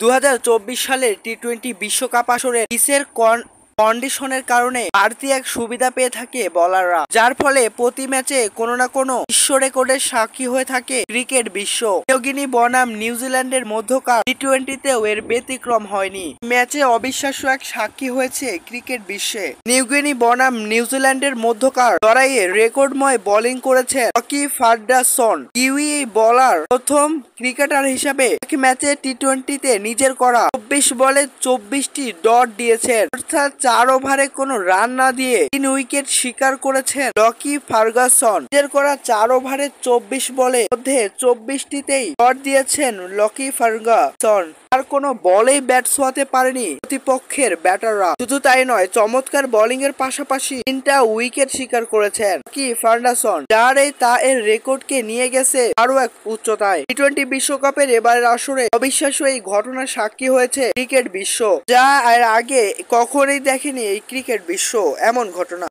2024 সালের টি-20 বিশ্বকাপ আসরে পিচের কন্ডিশনের কারণে বাড়তি এক সুবিধা পেয়ে থাকে বোলাররা, যার ফলে প্রতি ম্যাচে কোনো না কোনো বিশ্ব রেকর্ডের সাক্ষী হয়ে থাকে ক্রিকেট বিশ্ব। নিউগিনি বনাম নিউজিল্যান্ডের মধ্যকার টি-20তেও এর ব্যতিক্রম হয়নি। ম্যাচে অবিশ্বাস্য এক সাক্ষী হয়েছে ক্রিকেট বিশ্বে। নিউগিনি বনাম নিউজিল্যান্ডের মধ্যকার লড়াইয়ে রেকর্ডময় বোলিং করেছেন লকি ফার্গুসন। কিউই বোলার প্রথম ক্রিকেটার হিসাবে এক ম্যাচে টি-20তে নিজের করা 24 বলে 24টি ডট দিয়েছেন, অর্থাৎ 4 ওভারে কোনো রান না দিয়ে 3 উইকেট শিকার করেছেন লকি ফার্গুসন। নিজের করা 4 ওভারে 24 বলের মধ্যে 24টিতেই ডট দিয়েছেন লকি ফার্গুসন। আর কোনো বলেই ব্যাট ছোঁয়াতে পারেনি প্রতিপক্ষের ব্যাটাররা। শুধু তাই নয়, চমৎকার বোলিং এর পাশাপাশি 3টা উইকেট শিকার করেছেন লকি ফার্গুসন, যার এর রেকর্ডকে নিয়ে গেছে আরো এক উচ্চতায়। টি-20 বিশ্বকাপের এবারের আসরে অবিশ্বাস্য এই ঘটনার সাক্ষী হয়েছে ক্রিকেট বিশ্ব, যা এর আগে কখনোই দেখেনি এই ক্রিকেট বিশ্ব এমন ঘটনা।